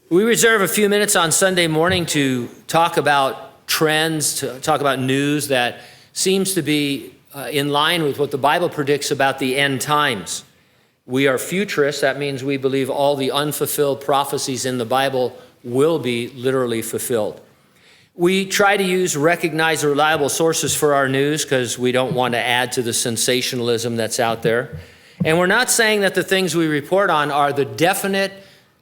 We reserve a few minutes on Sunday morning to talk about trends, to talk about news that seems to be in line with what the Bible predicts about the end times. We are futurists. That means we believe all the unfulfilled prophecies in the Bible will be literally fulfilled. We try to use recognized reliable sources for our news because we don't want to add to the sensationalism that's out there. And we're not saying that the things we report on are the definite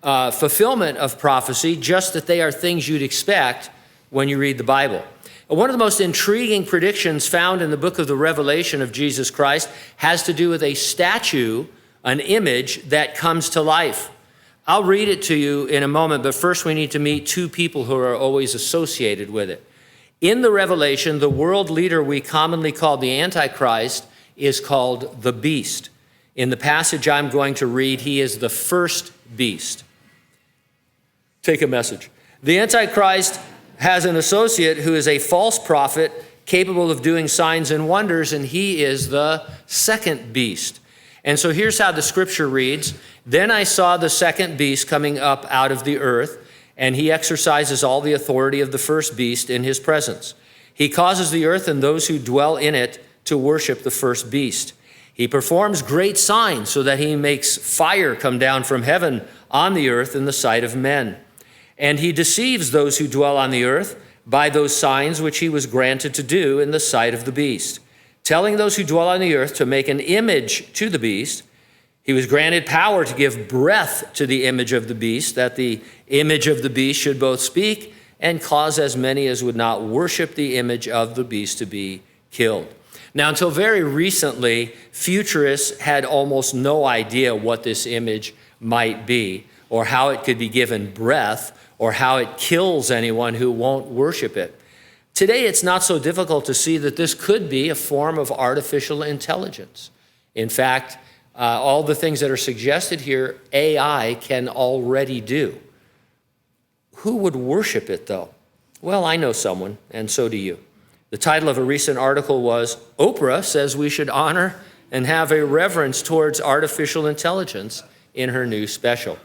fulfillment of prophecy, just that they are things you'd expect when you read the Bible. One of the most intriguing predictions found in the book of the Revelation of Jesus Christ has to do with a statue, an image that comes to life. I'll read it to you in a moment, but first we need to meet two people who are always associated with it. In the Revelation, the world leader we commonly call the Antichrist is called the beast. In the passage I'm going to read, he is the first beast. Take a message. The Antichrist has an associate who is a false prophet capable of doing signs and wonders, and he is the second beast. And so here's how the scripture reads. Then I saw the second beast coming up out of the earth, and he exercises all the authority of the first beast in his presence. He causes the earth and those who dwell in it to worship the first beast. He performs great signs so that he makes fire come down from heaven on the earth in the sight of men. And he deceives those who dwell on the earth by those signs which he was granted to do in the sight of the beast, telling those who dwell on the earth to make an image to the beast. He was granted power to give breath to the image of the beast, that the image of the beast should both speak and cause as many as would not worship the image of the beast to be killed. Now, until very recently, futurists had almost no idea what this image might be, or how it could be given breath, or how it kills anyone who won't worship it. Today, it's not so difficult to see that this could be a form of artificial intelligence. In fact, all the things that are suggested here, AI can already do. Who would worship it, though? Well, I know someone, and so do you. The title of a recent article was, Oprah says we should honor and have a reverence towards artificial intelligence in her new special.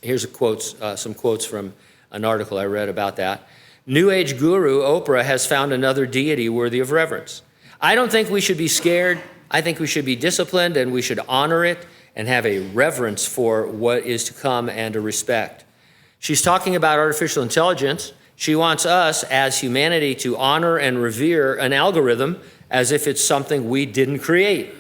Here's some quotes from an article I read about that. New Age guru Oprah has found another deity worthy of reverence. I don't think we should be scared. I think we should be disciplined, and we should honor it and have a reverence for what is to come and a respect. She's talking about artificial intelligence. She wants us as humanity to honor and revere an algorithm as if it's something we didn't create,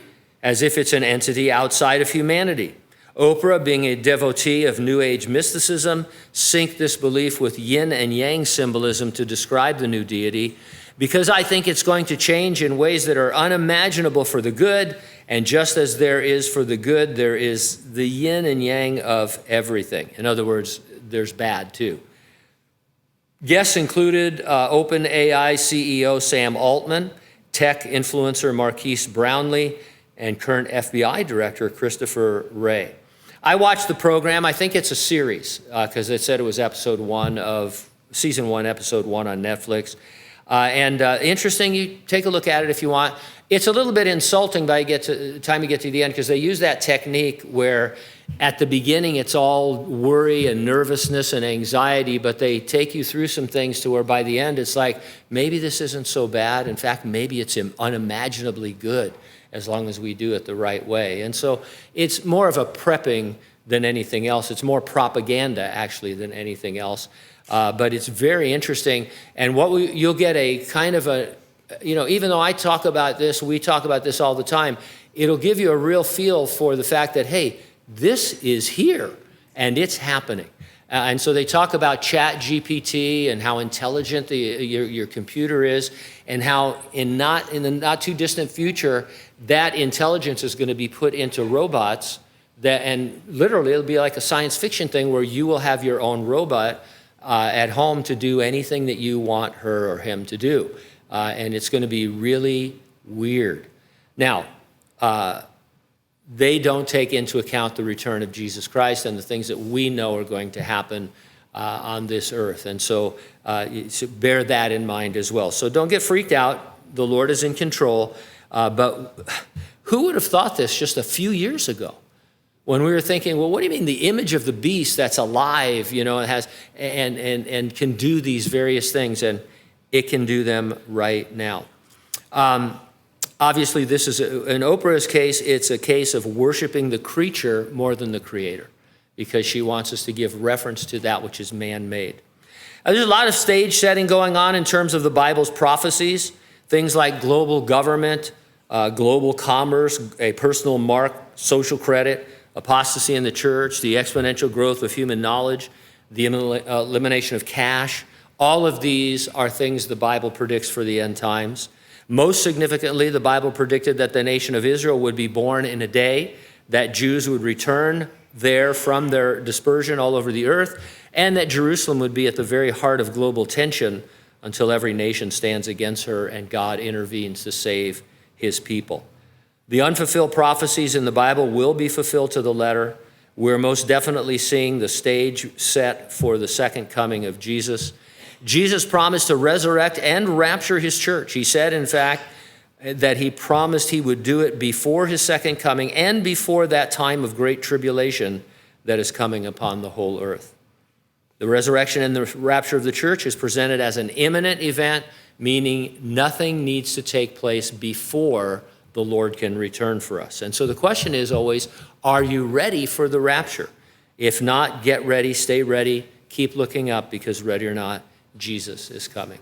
as if it's an entity outside of humanity. Oprah, being a devotee of New Age mysticism, synced this belief with yin and yang symbolism to describe the new deity, because I think it's going to change in ways that are unimaginable for the good, and just as there is for the good, there is the yin and yang of everything. In other words, there's bad too. Guests included OpenAI CEO Sam Altman, tech influencer Marquise Brownlee, and current FBI Director Christopher Wray. I watched the program. I think it's a series because it said it was season 1, episode 1 on Netflix. Interesting, you take a look at it if you want. It's a little bit insulting by the time you get to the end because they use that technique where at the beginning it's all worry and nervousness and anxiety, but they take you through some things to where by the end it's like, maybe this isn't so bad. In fact, maybe it's unimaginably good as long as we do it the right way. And so it's more of a prepping than anything else. It's more propaganda, actually, than anything else. But it's very interesting. And you'll get a kind of a, even though I talk about this, we talk about this all the time, it'll give you a real feel for the fact that, hey, this is here and it's happening. And so they talk about ChatGPT and how intelligent your computer is, and how in the not too distant future, that intelligence is going to be put into robots and literally it'll be like a science fiction thing where you will have your own robot at home to do anything that you want her or him to do. And it's going to be really weird. Now, they don't take into account the return of Jesus Christ and the things that we know are going to happen on this earth. And so bear that in mind as well. So don't get freaked out. The Lord is in control. But who would have thought this just a few years ago? When we were thinking, well, what do you mean the image of the beast that's alive, and has and can do these various things, and it can do them right now. Obviously, this is in Oprah's case, it's a case of worshiping the creature more than the creator, because she wants us to give reference to that which is man-made. There's a lot of stage setting going on in terms of the Bible's prophecies, things like global government, global commerce, a personal mark, social credit, apostasy in the church, the exponential growth of human knowledge, the elimination of cash. All of these are things the Bible predicts for the end times. Most significantly, the Bible predicted that the nation of Israel would be born in a day, that Jews would return there from their dispersion all over the earth, and that Jerusalem would be at the very heart of global tension until every nation stands against her and God intervenes to save his people. The unfulfilled prophecies in the Bible will be fulfilled to the letter. We're most definitely seeing the stage set for the second coming of Jesus. Jesus promised to resurrect and rapture his church. He said, in fact, that he promised he would do it before his second coming and before that time of great tribulation that is coming upon the whole earth. The resurrection and the rapture of the church is presented as an imminent event, meaning nothing needs to take place before the Lord can return for us. And so the question is always, are you ready for the rapture? If not, get ready, stay ready, keep looking up, because ready or not, Jesus is coming.